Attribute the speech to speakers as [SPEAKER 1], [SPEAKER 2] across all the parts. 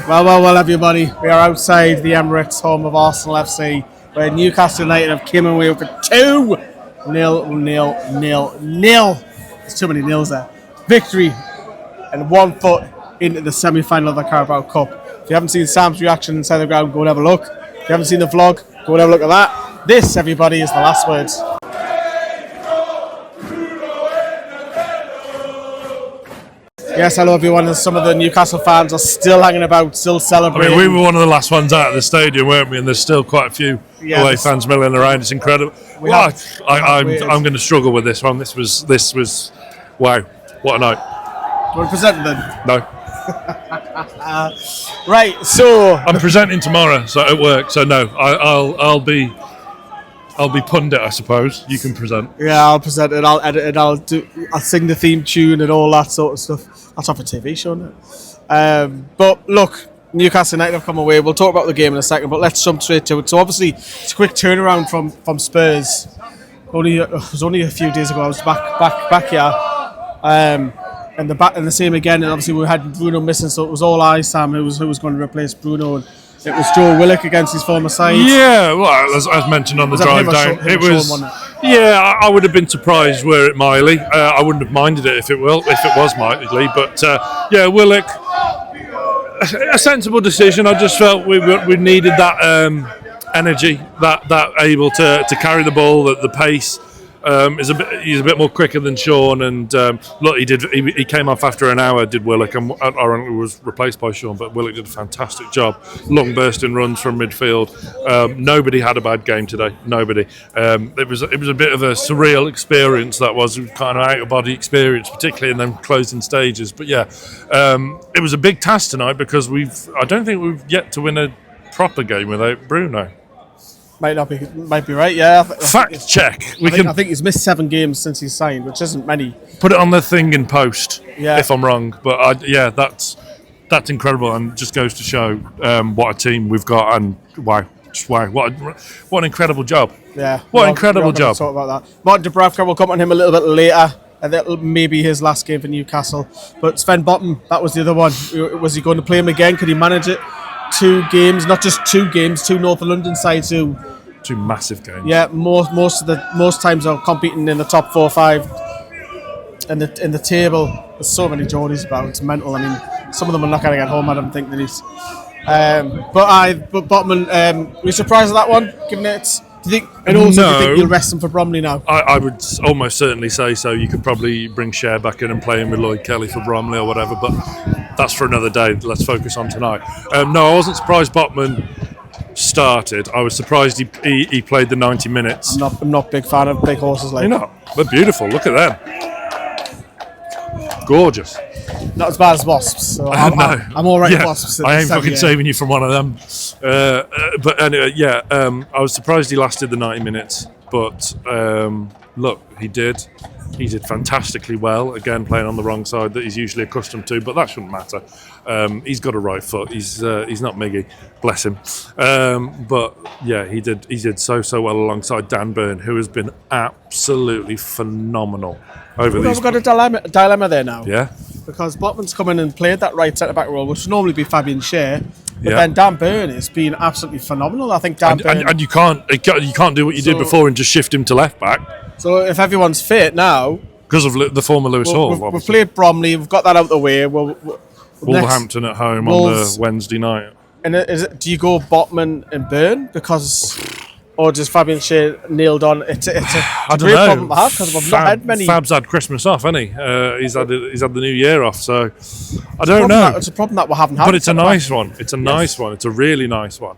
[SPEAKER 1] Well, everybody. We are outside the Emirates, home of Arsenal FC, where Newcastle United have came away with a 2-0. There's too many nils there. Victory and 1 foot into the semi-final of the Carabao Cup. If you haven't seen Sam's reaction inside the ground, go and have a look. If you haven't seen the vlog, go and have a look at that. This, everybody, is the last words. Yes, hello everyone. Some of the Newcastle fans are still hanging about, still celebrating.
[SPEAKER 2] I mean, we were one of the last ones out of the stadium, weren't we? And there's still quite a few away fans milling around. It's incredible. I'm going to struggle with this one. This was wow. What a night.
[SPEAKER 1] Do you want to present then?
[SPEAKER 2] No.
[SPEAKER 1] Right. So
[SPEAKER 2] I'm presenting tomorrow, so at work. So no, I'll be pundit, I suppose. You can present.
[SPEAKER 1] Yeah, I'll present it. I'll edit it. I'll sing the theme tune and all that sort of stuff. That's off a TV show now. But look, Newcastle United have come away. We'll talk about the game in a second, but let's jump straight to it. So obviously, it's a quick turnaround from Spurs. It was only a few days ago. I was back here, and the same again. And obviously, we had Bruno missing, so it was all Sam who was going to replace Bruno. And it was Joe Willock against his former side.
[SPEAKER 2] Yeah, well, as mentioned on the drive down, it was. Yeah, I would have been surprised were it Miley. I wouldn't have minded it if it was Miley. But yeah, Willock, a sensible decision. I just felt we needed that energy, that able to carry the ball, the pace. He's a bit more quicker than Sean, and look, he came off after an hour, did Willock, and ironically was replaced by Sean, but Willock did a fantastic job. Long bursting runs from midfield. Nobody had a bad game today. Nobody. It was a bit of a surreal experience. That was kind of out of body experience, particularly in them closing stages. But yeah, it was a big task tonight because I don't think we've yet to win a proper game without Bruno.
[SPEAKER 1] Might be right, yeah.
[SPEAKER 2] Fact check.
[SPEAKER 1] I think he's missed 7 games since he's signed, which isn't many.
[SPEAKER 2] Put it on the thing in post,
[SPEAKER 1] yeah.
[SPEAKER 2] If I'm wrong. But that's incredible, and just goes to show what a team we've got, and wow, what an incredible job.
[SPEAKER 1] Yeah,
[SPEAKER 2] what an incredible job.
[SPEAKER 1] Talk about that. Martin Dubravka, we'll come on him a little bit later. And that'll maybe his last game for Newcastle. But Sven Botman, that was the other one. Was he going to play him again? Could he manage it? 2 games, not just 2 games, 2 North London sides who
[SPEAKER 2] 2 massive games.
[SPEAKER 1] Yeah, most times are competing in the top 4 or 5 in the table. There's so many Geordies about, it's mental. I mean, some of them are not going to get home, I don't think, that he's. But Botman, were you surprised at that one? Given it, do you think? And also, do you think you'll rest him for Bromley now?
[SPEAKER 2] I would almost certainly say so. You could probably bring Cher back in and play him with Lloyd Kelly for Bromley or whatever, but that's for another day. Let's focus on tonight. No, I wasn't surprised Botman started. I was surprised he played the 90 minutes.
[SPEAKER 1] I'm not a big fan of big horses like.
[SPEAKER 2] You're not? They're beautiful. Look at them. Gorgeous.
[SPEAKER 1] Not as bad as wasps. So I'm all right with wasps.
[SPEAKER 2] I ain't fucking saving you from one of them. But anyway, yeah, I was surprised he lasted the 90 minutes. But look, he did fantastically well. Again, playing on the wrong side that he's usually accustomed to, but that shouldn't matter. He's got a right foot. He's not Miggy, bless him. But yeah, he did so well alongside Dan Burn, who has been absolutely phenomenal over these.
[SPEAKER 1] We've got a dilemma there now.
[SPEAKER 2] Yeah.
[SPEAKER 1] Because Botman's come in and played that right centre back role, which would normally be Fabian Cher. But then Dan Burn has been absolutely phenomenal. I think Dan Burn. And
[SPEAKER 2] you can't do what you did before and just shift him to left back.
[SPEAKER 1] So if everyone's fit now,
[SPEAKER 2] because of the former Lewis Hall,
[SPEAKER 1] we've played Bromley, we've got that out of the way.
[SPEAKER 2] Wolverhampton at home on the Wednesday night.
[SPEAKER 1] And do you go Botman and Burn or just Fabian Cher nailed on? It's a great problem to have because we've not had many.
[SPEAKER 2] Fab's had Christmas off, hasn't he? He's had the New Year off, so I don't know.
[SPEAKER 1] It's a problem that we haven't had.
[SPEAKER 2] But it's a nice one. It's a nice one. It's a really nice one.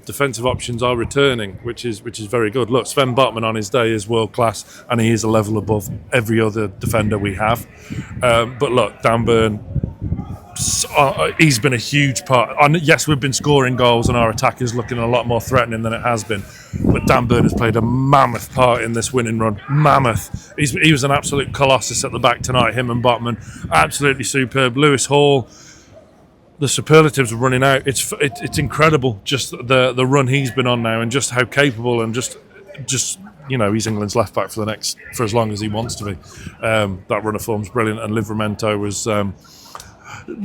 [SPEAKER 2] Defensive options are returning, which is very good. Look, Sven Botman on his day is world class, and he is a level above every other defender we have. But look, Dan Burn, he's been a huge part. And yes, we've been scoring goals, and our attack is looking a lot more threatening than it has been. But Dan Burn has played a mammoth part in this winning run. Mammoth. He was an absolute colossus at the back tonight. Him and Botman, absolutely superb. Lewis Hall. The superlatives are running out. It's incredible, just the run he's been on now, and just how capable, and just he's England's left back for as long as he wants to be. That run of form's brilliant, and Livramento was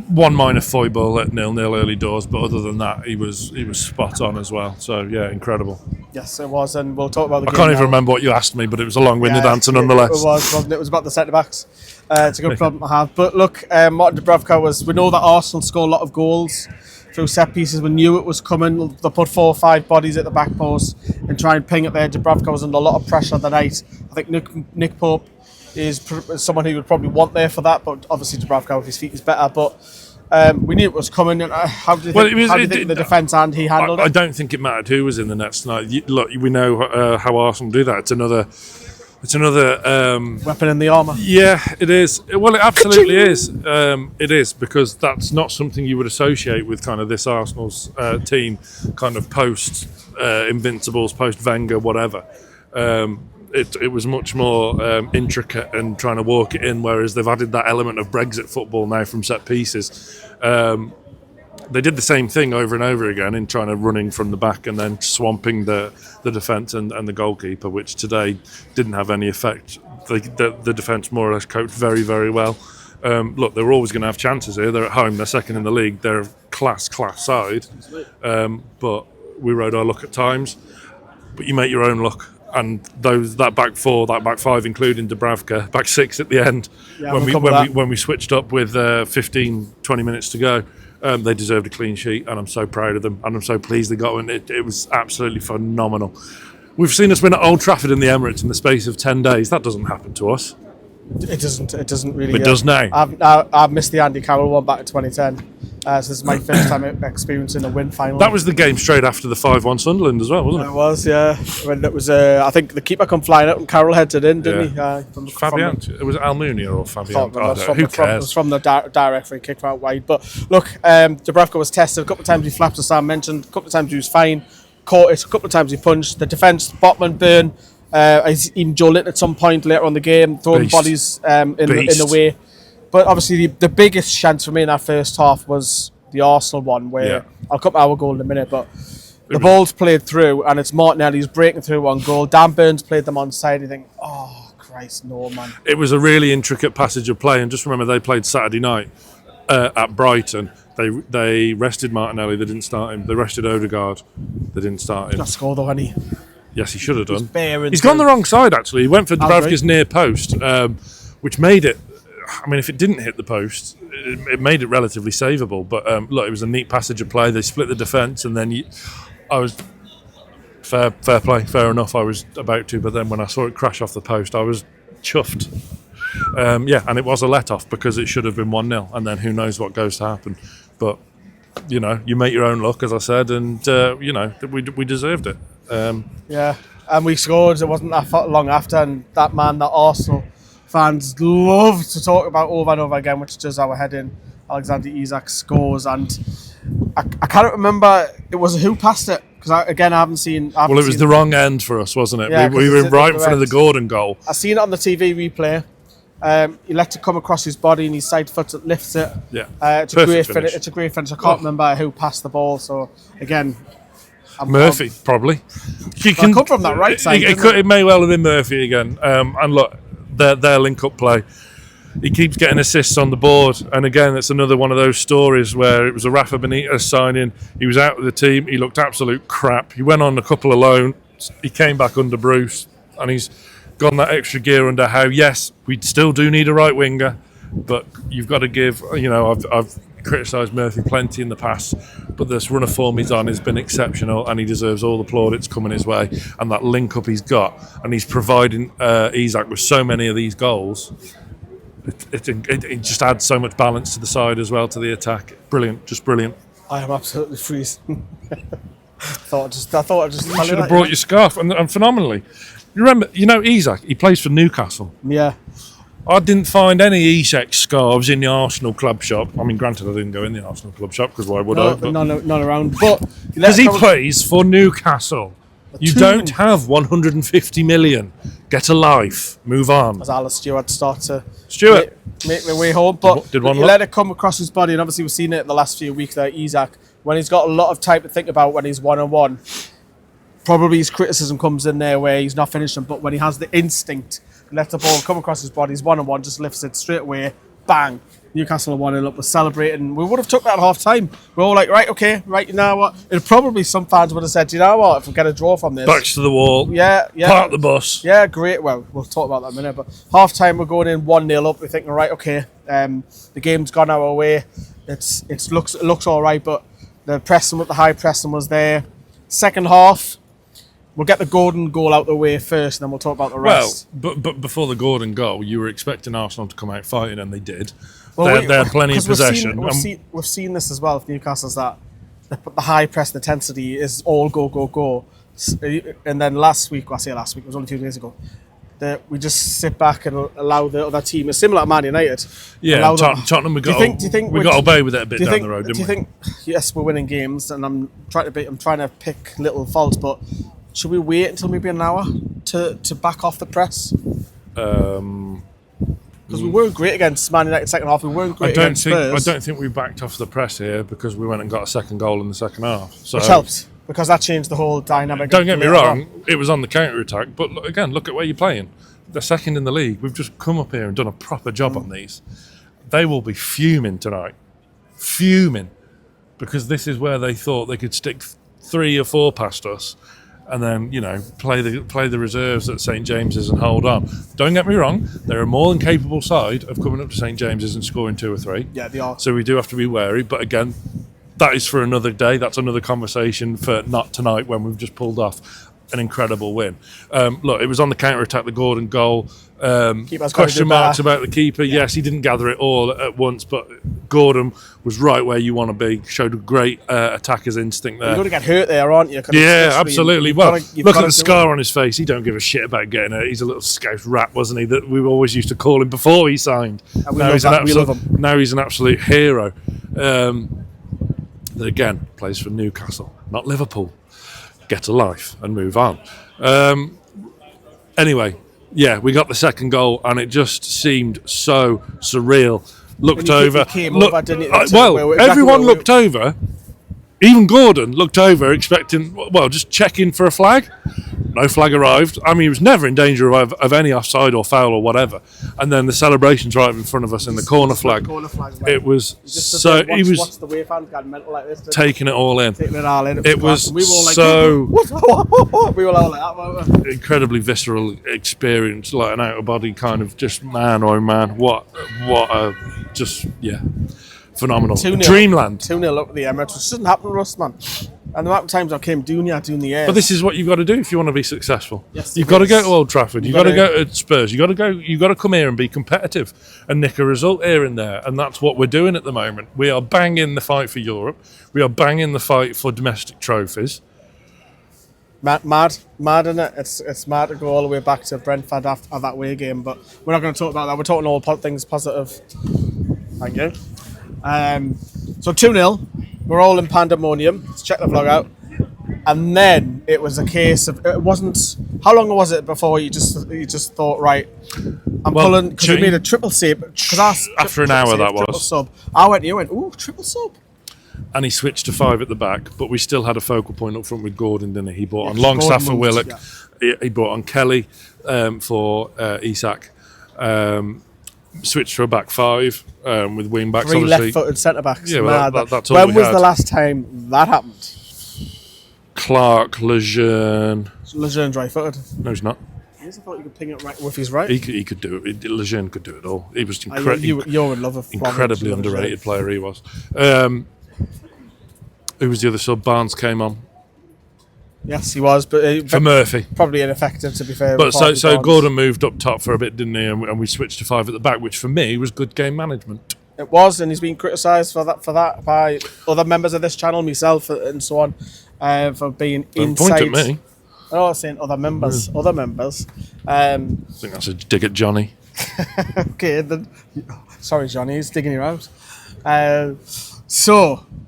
[SPEAKER 2] one minor foible at 0-0 early doors, but other than that, he was spot on as well. So yeah, incredible.
[SPEAKER 1] Yes, it was, and we'll talk about the game.
[SPEAKER 2] I can't even
[SPEAKER 1] now.
[SPEAKER 2] remember what you asked me, but it was a long-winded answer nonetheless.
[SPEAKER 1] It was, wasn't it? It was about the centre-backs. It's a good problem to have. But look, Martin Dubravka we know that Arsenal score a lot of goals through set pieces. We knew it was coming. They put 4 or 5 bodies at the back post and try and ping it there. Dubravka was under a lot of pressure the night. I think Nick Pope is someone who would probably want there for that, but obviously Dubravka with his feet is better. But we knew it was coming. And how do you think the defence and he handled it?
[SPEAKER 2] I don't think it mattered who was in the nets tonight. Look, we know how Arsenal do that. It's another
[SPEAKER 1] weapon in the armour.
[SPEAKER 2] Yeah, it is. Well, it absolutely is. It is, because that's not something you would associate with kind of this Arsenal's team, kind of post Invincibles, post Wenger, whatever. It was much more intricate and trying to walk it in, whereas they've added that element of Brexit football now from set pieces. They did the same thing over and over again in trying to running from the back and then swamping the defence and the goalkeeper, which today didn't have any effect. The defence more or less coped very, very well. Look, they were always going to have chances here. They're at home, they're second in the league, they're a class side. But we rode our luck at times. But you make your own luck. And that back 4, that back 5, including Dubravka, back 6 at the end, when we switched up with 15-20 minutes to go, they deserved a clean sheet, and I'm so proud of them, and I'm so pleased they got one. It was absolutely phenomenal. We've seen us win at Old Trafford in the Emirates in the space of 10 days. That doesn't happen to us.
[SPEAKER 1] It doesn't really.
[SPEAKER 2] It does now.
[SPEAKER 1] I've missed the Andy Carroll one back in 2010. So this is my first time experiencing a win final.
[SPEAKER 2] That was the game straight after the 5-1 Sunderland as well, wasn't it?
[SPEAKER 1] It was, yeah. When it was, I think the keeper come flying out and Carroll headed in, didn't he?
[SPEAKER 2] Fabian. It was Almunia or Fabian. Who cares?
[SPEAKER 1] It was from the direct free kick out wide. But look, Dubravka was tested. A couple of times he flapped, as Sam mentioned. A couple of times he was fine. Caught it. A couple of times he punched. The defence, Botman, Byrne, even Joe Linton at some point later on the game, throwing bodies in the way. But obviously the biggest chance for me in that first half was the Arsenal one, where I'll come to our goal in a minute, but the ball's played through and it's Martinelli's breaking through on goal. Dan Burns played them on side. You think, oh Christ, no man.
[SPEAKER 2] It was a really intricate passage of play, and just remember they played Saturday night at Brighton. They rested Martinelli, they didn't start him. They rested Odegaard, they didn't start him.
[SPEAKER 1] Not scored though, any.
[SPEAKER 2] Yes, he should have done. He's gone the wrong side actually. He went for Dubravka's near post, which made it. I mean, if it didn't hit the post, it made it relatively savable. But look, it was a neat passage of play. They split the defence, and then I was fair play, fair enough. I was about to, but then when I saw it crash off the post, I was chuffed. And it was a let-off because it should have been 1-0, and then who knows what goes to happen. But you make your own luck, as I said, and we deserved it.
[SPEAKER 1] And we scored. It wasn't that long after, and that Arsenal fans love to talk about over and over again, which does our head in. Alexander Isak scores, and I can't remember. It was who passed it, because I haven't seen. It
[SPEAKER 2] was the wrong end for us, wasn't it?
[SPEAKER 1] Yeah,
[SPEAKER 2] we were right in front of the Gordon goal.
[SPEAKER 1] I seen it on the TV replay. He let it come across his body, and his side foot lifts it.
[SPEAKER 2] Yeah,
[SPEAKER 1] it's a great finish. It's a great finish. I can't remember who passed the ball. So again,
[SPEAKER 2] Murphy probably.
[SPEAKER 1] Come from that right side.
[SPEAKER 2] It may well have been Murphy again. And look. Their link-up play. He keeps getting assists on the board, and again, it's another one of those stories where it was a Rafa Benitez signing. He was out of the team. He looked absolute crap. He went on a couple of loans. He came back under Bruce, and he's gone that extra gear under Howe. Yes, we still do need a right winger, but you've got to give. I've criticised Murphy plenty in the past, but this run of form he's on has been exceptional, and he deserves all the plaudits coming his way. And that link up he's got, and he's providing Isak with so many of these goals. It just adds so much balance to the side as well, to the attack. Brilliant, just brilliant.
[SPEAKER 1] I am absolutely freezing. I thought I just.
[SPEAKER 2] You should have brought your scarf, and phenomenally. You remember, Isak. He plays for Newcastle.
[SPEAKER 1] Yeah.
[SPEAKER 2] I didn't find any Isak scarves in the Arsenal club shop. I mean, granted, I didn't go in the Arsenal club shop because why would I? But
[SPEAKER 1] none around. But
[SPEAKER 2] because he plays for Newcastle. You don't have 150 million. Get a life. Move on.
[SPEAKER 1] As Alice Stewart start to make their way home. But
[SPEAKER 2] he
[SPEAKER 1] let it come across his body, and obviously we've seen it in the last few weeks there, Isak, when he's got a lot of time to think about when he's one-on-one. Probably his criticism comes in there where he's not finishing, but when he has the instinct, let the ball come across his body, he's one-on-one, just lifts it straight away, bang, Newcastle 1-0 up. We're celebrating. We would have took that at half time. We're all like, right, okay, right, you know what? It probably some fans would have said, you know what? If we get a draw from this,
[SPEAKER 2] Backs to the wall.
[SPEAKER 1] Yeah.
[SPEAKER 2] Park the bus.
[SPEAKER 1] Yeah, great. Well, we'll talk about that in a minute. But half time, we're going in 1-0 up. We're thinking, right, okay, the game's gone our way. It looks all right, but the high pressing was there. Second half, we'll get the Gordon goal out the way first, and then we'll talk about the rest.
[SPEAKER 2] Well, but before the Gordon goal, you were expecting Arsenal to come out fighting, and they did. They had plenty of possession.
[SPEAKER 1] We've seen this as well with Newcastle's that the high press, the intensity is all go. And then last week, it was only 2 days ago, that we just sit back and allow the other team, it's similar to Man United.
[SPEAKER 2] Yeah, Tottenham, we got to obey with it a bit down the road, didn't we?
[SPEAKER 1] Do you think, yes, we're winning games, and I'm trying to pick little faults, but should we wait until maybe an hour to back off the press? Because we weren't great against Man United second half. We weren't great against Spurs.
[SPEAKER 2] I don't think we backed off the press here because we went and got a second goal in the second half. So,
[SPEAKER 1] which helped because that changed the whole dynamic.
[SPEAKER 2] Don't get me wrong, it was on the counter-attack. But look at where you're playing. They're second in the league. We've just come up here and done a proper job on these. They will be fuming tonight. Fuming. Because this is where they thought they could stick 3 or 4 past us and then, play the reserves at St James's and hold on. Don't get me wrong, they're a more than capable side of coming up to St James's and scoring 2 or 3.
[SPEAKER 1] Yeah, they are.
[SPEAKER 2] So we do have to be wary, but again, that is for another day. That's another conversation for not tonight when we've just pulled off an incredible win. Look, it was on the counter-attack, the Gordon goal. Question marks about the keeper. Yeah. Yes, he didn't gather it all at once, but Gordon was right where you want to be. Showed a great attacker's instinct there.
[SPEAKER 1] You're going to get hurt there, aren't you?
[SPEAKER 2] Yeah, absolutely. Well, look at the scar on his face. He don't give a shit about getting hurt. He's a little scouse rat, wasn't he, that we always used to call him before he signed.
[SPEAKER 1] Now
[SPEAKER 2] he's an absolute hero. That again, plays for Newcastle, not Liverpool. Get a life and move on. Anyway, yeah, we got the second goal and it just seemed so surreal. Looked over. Everyone looked over. Even Gordon looked over expecting, just checking for a flag. No flag arrived. I mean, he was never in danger of any offside or foul or whatever. And then the celebration's right in front of us in the corner flag. It was so... He was taking it all in. It was so... We were all like that. Incredibly visceral experience, like an out-of-body kind of just man, oh man. What a... Just, yeah. Phenomenal. Dreamland.
[SPEAKER 1] 2-0 up at the Emirates, which doesn't happen to us, man. And the amount of times I came doing the air.
[SPEAKER 2] But this is what you've got to do if you want to be successful.
[SPEAKER 1] Yes,
[SPEAKER 2] you've got to go to Old Trafford. You've got to go to Spurs. You've got to come here and be competitive and nick a result here and there. And that's what we're doing at the moment. We are banging the fight for Europe. We are banging the fight for domestic trophies.
[SPEAKER 1] Mad, isn't it? It's mad to go all the way back to Brentford after that away game. But we're not going to talk about that. We're talking all things positive. Thank you. So 2-0. We're all in pandemonium. Let's check the vlog out. And then it was a case of, it wasn't, how long was it before you just thought, right, I'm pulling, because we made a triple save.
[SPEAKER 2] After an hour that was.
[SPEAKER 1] Triple sub. I went, ooh, triple sub.
[SPEAKER 2] And he switched to 5 at the back, but we still had a focal point up front with Gordon, didn't he? He brought on Longstaff for Willock. Yeah. He brought on Kelly for Isak. Switched to a back 5 with wing backs.
[SPEAKER 1] 3 left-footed centre backs.
[SPEAKER 2] Yeah, well, that's all
[SPEAKER 1] when was the last time that happened?
[SPEAKER 2] Clark, Lejeune.
[SPEAKER 1] Lejeune's right-footed.
[SPEAKER 2] No, he's not.
[SPEAKER 1] I thought you could ping it right with his right.
[SPEAKER 2] He could do it. Lejeune could do it all. He was
[SPEAKER 1] you're in love with
[SPEAKER 2] incredibly underrated player. He was. Who was the other sub? Barnes came on.
[SPEAKER 1] Yes, he was, but
[SPEAKER 2] for Murphy,
[SPEAKER 1] probably ineffective to be fair.
[SPEAKER 2] But so Gordon moved up top for a bit, didn't he? And we switched to 5 at the back, which for me was good game management.
[SPEAKER 1] It was, and he's been criticised for that by other members of this channel, myself, and so on, for being inside.
[SPEAKER 2] Point at me.
[SPEAKER 1] I was saying other members.
[SPEAKER 2] I think that's a dig at Johnny.
[SPEAKER 1] Okay, then. Sorry, Johnny, he's digging you out.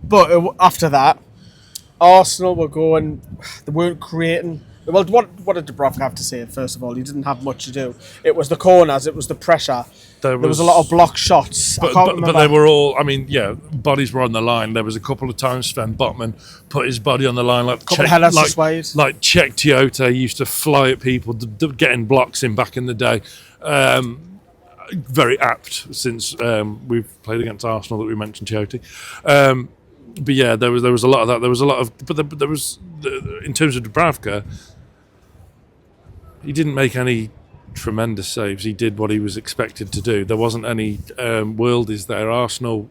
[SPEAKER 1] But after that, Arsenal were going, they weren't creating. Well, what did Dubravka have to say? First of all, he didn't have much to do. It was the corners, it was the pressure. There was a lot of block shots.
[SPEAKER 2] But they were all, bodies were on the line. There was a couple of times Sven Botman put his body on the line. Like Czech Tiote used to fly at people, getting blocks in back in the day. very apt since we've played against Arsenal that we mentioned Chiotti. But yeah, there was a lot of that. There was a lot of, but there was in terms of Dubravka, he didn't make any tremendous saves. He did what he was expected to do. There wasn't any worldies there. Arsenal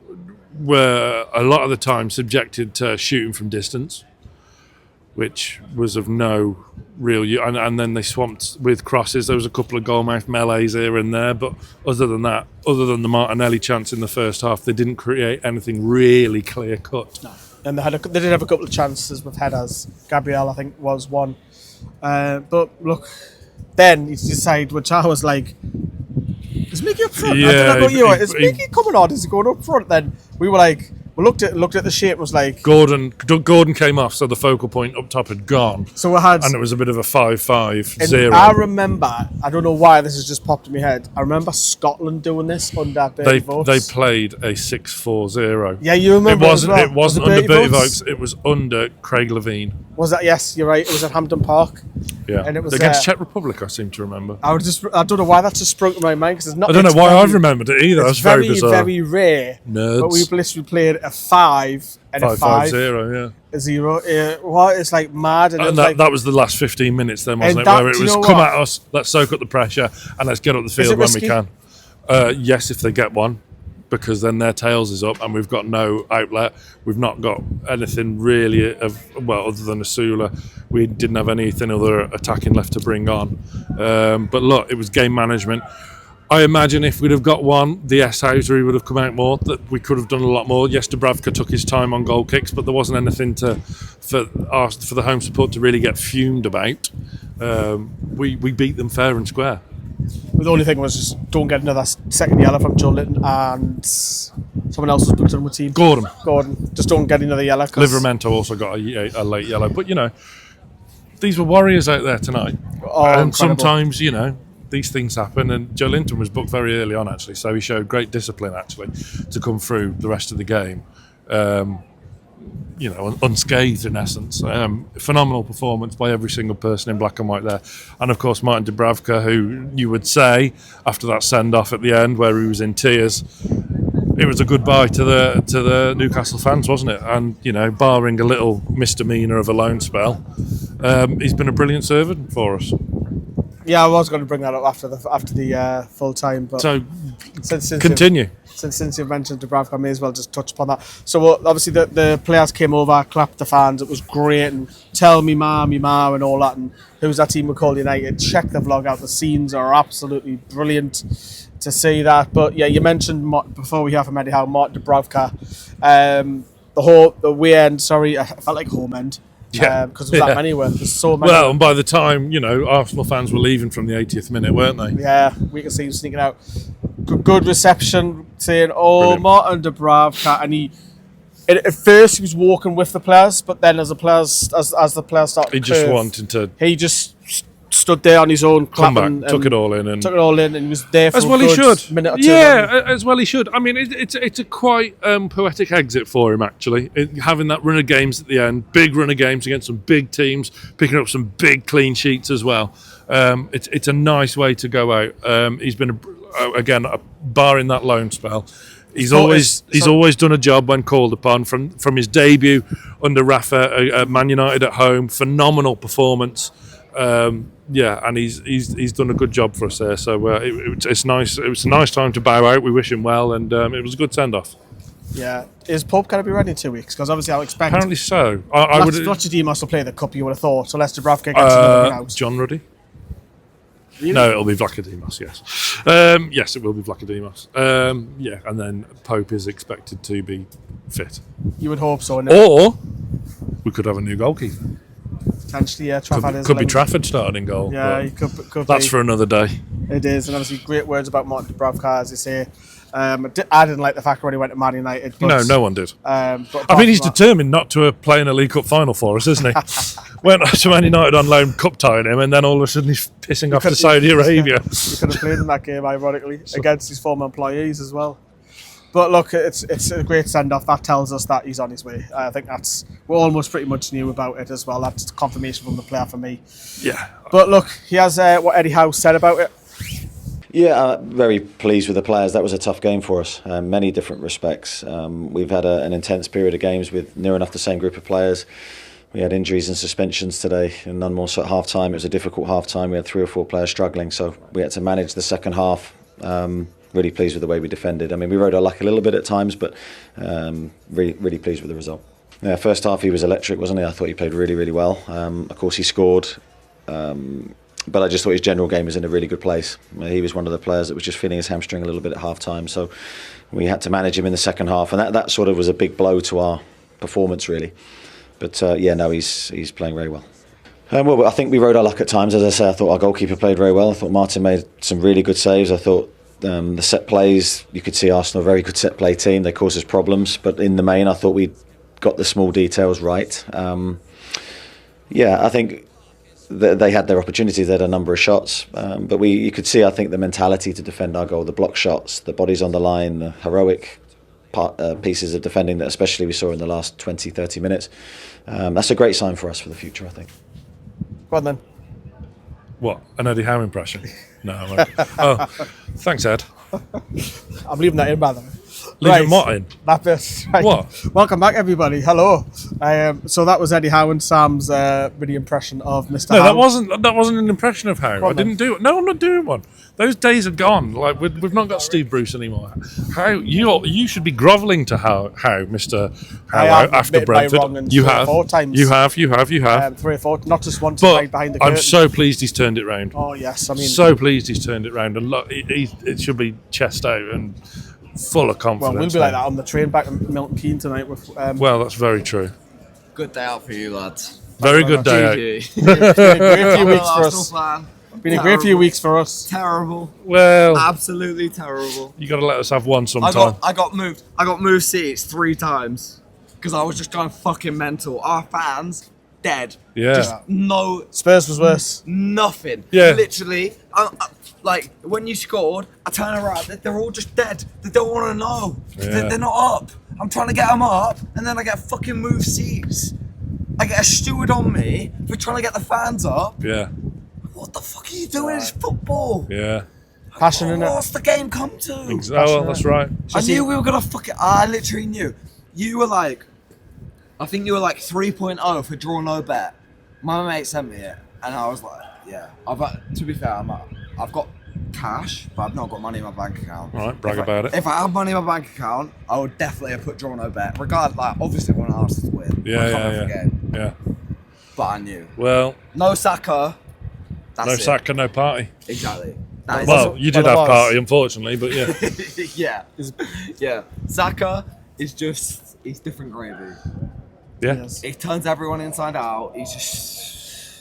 [SPEAKER 2] were a lot of the time subjected to shooting from distance, which was of no real use. And then they swamped with crosses. There was a couple of goalmouth melees here and there, but other than that, other than the Martinelli chance in the first half, they didn't create anything really clear cut.
[SPEAKER 1] No. And they did have a couple of chances with headers. Gabriel, I think, was one. But look, then you decide, which I was like, is Mickey up front?
[SPEAKER 2] Yeah,
[SPEAKER 1] I don't know about you. Is Mickey coming on? Is he going up front? Then we were like, we looked at the shape and was like...
[SPEAKER 2] Gordon came off, so the focal point up top had gone.
[SPEAKER 1] So we had...
[SPEAKER 2] And it was a bit of a 5-5-0.
[SPEAKER 1] I remember, I don't know why this has just popped in my head, I remember Scotland doing this under Bertie Vogts.
[SPEAKER 2] They played a 6-4-0.
[SPEAKER 1] Yeah, you remember
[SPEAKER 2] it wasn't under Bertie
[SPEAKER 1] Vogts?
[SPEAKER 2] It was under Craig Levine.
[SPEAKER 1] Was that? Yes, you're right. It was at Hampden Park.
[SPEAKER 2] Yeah,
[SPEAKER 1] and it was
[SPEAKER 2] against Czech Republic, I seem to remember.
[SPEAKER 1] I don't know why that just sprung to my mind, because it's not...
[SPEAKER 2] I don't know why I've remembered it either. That's very bizarre.
[SPEAKER 1] Very rare.
[SPEAKER 2] Nerds.
[SPEAKER 1] But we literally played a 5 and a 5.
[SPEAKER 2] 5-0, yeah.
[SPEAKER 1] A 0. Well, it's like mad.
[SPEAKER 2] And that was the last 15 minutes then, wasn't it? Where it was come at us, let's soak up the pressure, and let's get up the field when we can. Yes, if they get one, because then their tails is up and we've got no outlet. We've not got anything really other than Asula. We didn't have anything other attacking left to bring on. But look, it was game management. I imagine if we'd have got one, the S-Housery would have come out more, that we could have done a lot more. Yes, Dubravka took his time on goal kicks, but there wasn't anything for the home support to really get fumed about. We beat them fair and square.
[SPEAKER 1] The only thing was just don't get another second yellow from Joe Litton, and someone else was booked on the team.
[SPEAKER 2] Gordon.
[SPEAKER 1] Just don't get another yellow.
[SPEAKER 2] Livramento also got a late yellow. But, these were warriors out there tonight.
[SPEAKER 1] Oh,
[SPEAKER 2] and
[SPEAKER 1] incredible.
[SPEAKER 2] Sometimes, these things happen, and Joe Linton was booked very early on, actually, so he showed great discipline, actually, to come through the rest of the game. Unscathed in essence. Phenomenal performance by every single person in black and white there. And of course Martin Dubravka, who you would say, after that send-off at the end where he was in tears, it was a goodbye to the Newcastle fans, wasn't it? And, barring a little misdemeanour of a loan spell, he's been a brilliant servant for us.
[SPEAKER 1] Yeah, I was going to bring that up after the full time, but
[SPEAKER 2] so
[SPEAKER 1] since
[SPEAKER 2] continue.
[SPEAKER 1] Since you've mentioned Dubravka, I may as well just touch upon that. So obviously the players came over, clapped the fans. It was great, and tell me ma, and all that. And who's that team we called United? Check the vlog out. The scenes are absolutely brilliant to see that. But yeah, you mentioned before we hear from Eddie Howe, Martin Dubravka. The way end. Sorry, I felt like home end.
[SPEAKER 2] Yeah,
[SPEAKER 1] because there's that many. There's so many.
[SPEAKER 2] Well, and by the time Arsenal fans were leaving from the 80th minute, weren't they?
[SPEAKER 1] Yeah, we can see him sneaking out. Good reception, saying,
[SPEAKER 2] Brilliant.
[SPEAKER 1] Martin Dubravka, and at first he was walking with the players, but then as the players started,
[SPEAKER 2] he just wanted to.
[SPEAKER 1] He just stood there on his own, clapping,
[SPEAKER 2] took it all in, and
[SPEAKER 1] he was there for
[SPEAKER 2] as well.
[SPEAKER 1] A
[SPEAKER 2] He should,
[SPEAKER 1] minute or two.
[SPEAKER 2] Yeah, as well he should. I mean, it's a quite poetic exit for him, actually. Having that run of games at the end, big run of games against some big teams, picking up some big clean sheets as well. It's a nice way to go out. He's been again, barring that loan spell. He's always done a job when called upon. From his debut under Rafa at Man United at home, phenomenal performance. And he's done a good job for us there. So it's nice. It was a nice time to bow out. We wish him well, and it was a good send off.
[SPEAKER 1] Yeah, is Pope going to be ready in 2 weeks? Because obviously I'll expect.
[SPEAKER 2] Apparently so. I would.
[SPEAKER 1] Dima will play the cup. You would have thought. So Leicester Dubravka gets another win out.
[SPEAKER 2] John Ruddy.
[SPEAKER 1] Really?
[SPEAKER 2] No, it'll be Vlachodimos, yes. Yes, it will be Vlachodimos. And then Pope is expected to be fit.
[SPEAKER 1] You would hope so.
[SPEAKER 2] Or we could have a new goalkeeper.
[SPEAKER 1] Potentially, yeah. Trafford
[SPEAKER 2] could be Trafford starting in goal.
[SPEAKER 1] Yeah, he could
[SPEAKER 2] that's
[SPEAKER 1] be.
[SPEAKER 2] For another day.
[SPEAKER 1] It is, and obviously great words about Martin Dubravka, as you say. I didn't like the fact when he went to Man United. But,
[SPEAKER 2] no one did.
[SPEAKER 1] But
[SPEAKER 2] I mean, he's determined not to play in a League Cup final for us, isn't he? Went to Man United on loan, cup tying him, and then all of a sudden he's pissing off to Saudi Arabia.
[SPEAKER 1] He could have played in that game, ironically, against his former employees as well. But look, it's a great send-off. That tells us that he's on his way. I think we're almost pretty much knew about it as well. That's confirmation from the player for me.
[SPEAKER 2] Yeah.
[SPEAKER 1] But look, he has what Eddie Howe said about it.
[SPEAKER 3] Yeah, very pleased with the players. That was a tough game for us, many different respects. We've had an intense period of games with near enough the same group of players. We had injuries and suspensions today, and none more so at half time. It was a difficult half time. We had 3 or 4 players struggling, so we had to manage the second half. Really pleased with the way we defended. I mean, we rode our luck a little bit at times, but really pleased with the result. Yeah, first half he was electric, wasn't he? I thought he played really, really well. Of course, he scored. But I just thought his general game was in a really good place. He was one of the players that was just feeling his hamstring a little bit at half time, so we had to manage him in the second half, and that sort of was a big blow to our performance, really. But he's playing very well. Well, I think we rode our luck at times. As I say, I thought our goalkeeper played very well. I thought Martin made some really good saves. I thought the set plays, you could see Arsenal, a very good set play team. They caused us problems, but in the main, I thought we got the small details right. I think they had their opportunities. They had a number of shots, but you could see, I think, the mentality to defend our goal, the block shots, the bodies on the line, the heroic pieces of defending that especially we saw in the last 20, 30 minutes. That's a great sign for us for the future, I think.
[SPEAKER 1] Go on then.
[SPEAKER 2] What, an Eddie Howe impression? No, I won't. Oh, thanks, Ed.
[SPEAKER 1] I'm leaving that in, by the way.
[SPEAKER 2] Leaving what in?
[SPEAKER 1] That bit. Right.
[SPEAKER 2] What?
[SPEAKER 1] Welcome back, everybody. Hello. So that was Eddie Howe and Sam's mini impression of Mr.
[SPEAKER 2] No,
[SPEAKER 1] Howe.
[SPEAKER 2] that wasn't an impression of Howe. I didn't do it. No, I'm not doing one. Those days are gone. Like we've not got Steve Bruce anymore. How you should be grovelling to Howe, Mr. Howe after Brentford. You have
[SPEAKER 1] 4 times.
[SPEAKER 2] You have 3
[SPEAKER 1] or 4, not just once.
[SPEAKER 2] But
[SPEAKER 1] behind the curtain.
[SPEAKER 2] I'm so pleased he's turned it round.
[SPEAKER 1] Oh yes, I mean,
[SPEAKER 2] so pleased he's turned it round, and look, it should be chest out and full of confidence.
[SPEAKER 1] Well, we'll be like that on the train back to Milton Keynes tonight. With
[SPEAKER 2] well, that's very true.
[SPEAKER 4] Good day out for you, lads.
[SPEAKER 2] Very good day out.
[SPEAKER 1] It's been a great few weeks for us. Been a great few weeks for us.
[SPEAKER 4] Terrible.
[SPEAKER 2] Well,
[SPEAKER 4] absolutely terrible.
[SPEAKER 2] You got to let us have one sometime.
[SPEAKER 4] I got moved seats 3 times because I was just going fucking mental. Our fans dead.
[SPEAKER 2] Yeah.
[SPEAKER 4] Just no.
[SPEAKER 1] Spurs was worse.
[SPEAKER 4] Nothing.
[SPEAKER 2] Yeah.
[SPEAKER 4] Literally. Like when you scored, I turn around. They're all just dead. They don't want to know.
[SPEAKER 2] Yeah.
[SPEAKER 4] They're not up. I'm trying to get them up, and then I get fucking moved seats. I get a steward on me for trying to get the fans up.
[SPEAKER 2] Yeah.
[SPEAKER 4] What the fuck are you doing? It's football.
[SPEAKER 2] Yeah.
[SPEAKER 1] Passion in it.
[SPEAKER 4] What's the game come to?
[SPEAKER 2] Oh, well, that's right.
[SPEAKER 4] I knew we were gonna fuck it. I literally knew. You were like, I think you were like 3.0 for draw no bet. My mate sent me it, and I was like, yeah. To be fair, I've got cash, but I've not got money in my bank account.
[SPEAKER 2] All right, brag about it.
[SPEAKER 4] If I had money in my bank account, I would definitely have put draw no bet. Regardless, like obviously, I want Arsenal to win.
[SPEAKER 2] Yeah.
[SPEAKER 4] But I knew.
[SPEAKER 2] Well,
[SPEAKER 4] no Saka.
[SPEAKER 2] No Saka, no party.
[SPEAKER 4] Exactly.
[SPEAKER 2] Well, you did have party, unfortunately, but yeah.
[SPEAKER 4] yeah. Saka is he's different gravy.
[SPEAKER 2] Yeah.
[SPEAKER 1] Yes.
[SPEAKER 4] He turns everyone inside out. He's just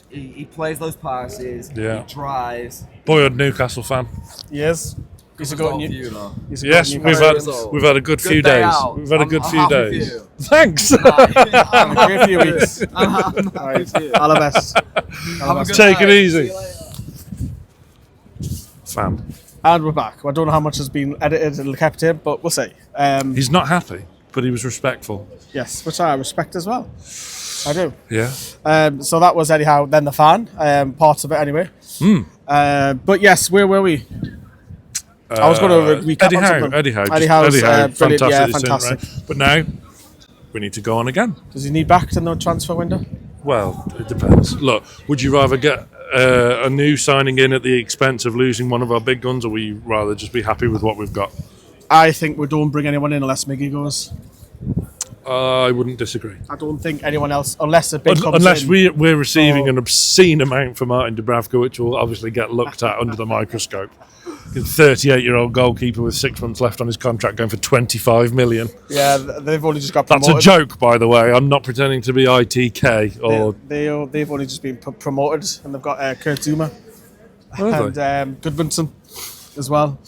[SPEAKER 4] he plays those passes.
[SPEAKER 2] Yeah.
[SPEAKER 4] He drives.
[SPEAKER 2] Boyhood Newcastle fan.
[SPEAKER 1] Yes. He's a good
[SPEAKER 2] Yes, we've had a good few days.
[SPEAKER 4] Out.
[SPEAKER 2] We've had a good few days.
[SPEAKER 4] You.
[SPEAKER 2] Thanks.
[SPEAKER 1] I'm a great few weeks.
[SPEAKER 4] I'm happy with you.
[SPEAKER 1] All the best.
[SPEAKER 2] Take it easy. Fam.
[SPEAKER 1] And we're back. I don't know how much has been edited and kept in, but we'll see.
[SPEAKER 2] He's not happy, but he was respectful.
[SPEAKER 1] Yes, which I respect as well. I do.
[SPEAKER 2] Yeah.
[SPEAKER 1] So that was Eddie Howe, then the fan, parts of it anyway. But yes, where were we? I was going to recap
[SPEAKER 2] Eddie Howe.
[SPEAKER 1] Eddie Howe's brilliant,
[SPEAKER 2] fantastic. Right? But now, we need to go on again.
[SPEAKER 1] Does he need back in the transfer window?
[SPEAKER 2] Well, it depends. Look, would you rather get a new signing in at the expense of losing one of our big guns, or would you rather just be happy with what we've got?
[SPEAKER 1] I think we don't bring anyone in unless Miggy goes.
[SPEAKER 2] I wouldn't disagree.
[SPEAKER 1] I don't think anyone else, unless a big comes
[SPEAKER 2] unless
[SPEAKER 1] in.
[SPEAKER 2] we're receiving an obscene amount for Martin Dubravka, which will obviously get looked at under the microscope. 38-year-old goalkeeper with 6 months left on his contract going for 25 million.
[SPEAKER 1] Yeah, they've only just got promoted.
[SPEAKER 2] That's a joke, by the way. I'm not pretending to be ITK or.
[SPEAKER 1] They've only just been promoted, and they've got Kurt Zuma and Goodmanson as well.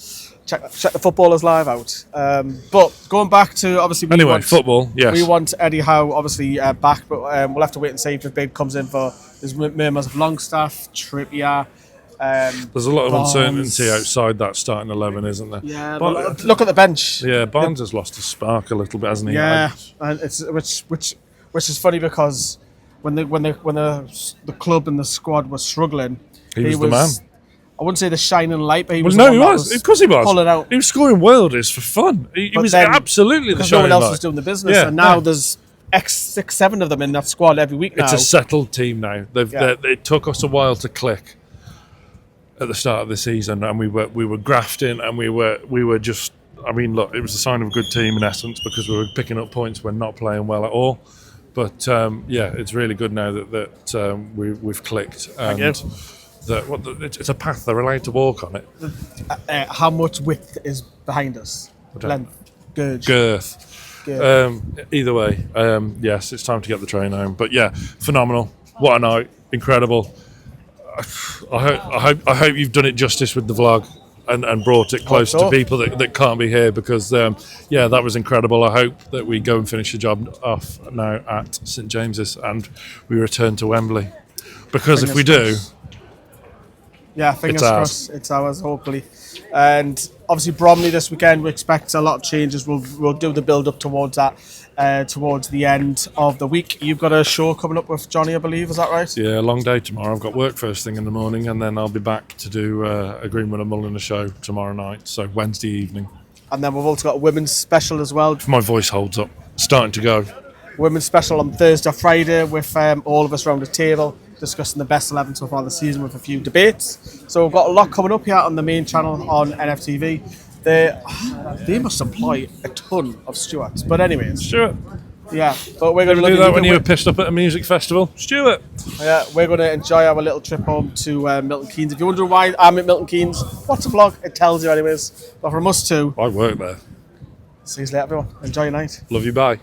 [SPEAKER 1] Check the footballers live out. But going back to obviously
[SPEAKER 2] football. Yes,
[SPEAKER 1] we want Eddie Howe obviously back, but we'll have to wait and see if the bid comes in for his murmurs of Longstaff, Trippier.
[SPEAKER 2] There's a lot of uncertainty outside that starting 11, isn't there?
[SPEAKER 1] Yeah, but look at the bench.
[SPEAKER 2] Yeah, Barnes has lost his spark a little bit, hasn't he?
[SPEAKER 1] Yeah, and it's which is funny because when the club and the squad was struggling,
[SPEAKER 2] he was the man.
[SPEAKER 1] I wouldn't say the shining light, but he
[SPEAKER 2] Well,
[SPEAKER 1] was.
[SPEAKER 2] no,
[SPEAKER 1] the
[SPEAKER 2] he
[SPEAKER 1] one that
[SPEAKER 2] was. Of course he was.
[SPEAKER 1] Pulling out.
[SPEAKER 2] He was scoring worldies for fun. He
[SPEAKER 1] But
[SPEAKER 2] was
[SPEAKER 1] then,
[SPEAKER 2] absolutely the
[SPEAKER 1] because
[SPEAKER 2] shining
[SPEAKER 1] no one else
[SPEAKER 2] light.
[SPEAKER 1] was doing the business,
[SPEAKER 2] Yeah,
[SPEAKER 1] and now
[SPEAKER 2] yeah.
[SPEAKER 1] there's 6, 7 of them in that squad every week now.
[SPEAKER 2] It's a settled team now.
[SPEAKER 1] Yeah.
[SPEAKER 2] It took us a while to click at the start of the season, and we were grafting, and we were just. I mean, look, it was a sign of a good team in essence because we were picking up points when not playing well at all. But it's really good now that we've clicked, and it's a path they're allowed to walk on it.
[SPEAKER 1] How much width is behind us? Length,
[SPEAKER 2] Girth. Either way, yes, it's time to get the train home. But yeah, phenomenal. What a night! Incredible. I hope you've done it justice with the vlog and brought it close to people that can't be here because that was incredible. I hope that we go and finish the job off now at St James's and we return to Wembley, because if we do,
[SPEAKER 1] fingers crossed, it's ours hopefully. And obviously Bromley this weekend, we expect a lot of changes. We'll do the build up towards that towards the end of the week. You've got a show coming up with Johnny, I believe, is that right?
[SPEAKER 2] Yeah, a long day tomorrow. I've got work first thing in the morning, and then I'll be back to do a Greenwood and Mulliner show tomorrow night, so Wednesday evening.
[SPEAKER 1] And then we've also got a women's special as well.
[SPEAKER 2] If my voice holds up, starting to go.
[SPEAKER 1] Women's special on Thursday, Friday, with all of us around the table discussing the best 11 so far this season with a few debates. So we've got a lot coming up here on the main channel on NFTV. They must employ a ton of stewards. But anyways.
[SPEAKER 2] Stuart.
[SPEAKER 1] Yeah. But we're going to
[SPEAKER 2] do that when you were pissed up at a music festival. Stuart.
[SPEAKER 1] Yeah, we're going to enjoy our little trip home to Milton Keynes. If you're wondering why I'm at Milton Keynes, what's a vlog? It tells you anyways. But from us too.
[SPEAKER 2] I work there.
[SPEAKER 1] See you later, everyone. Enjoy your night.
[SPEAKER 2] Love you, bye.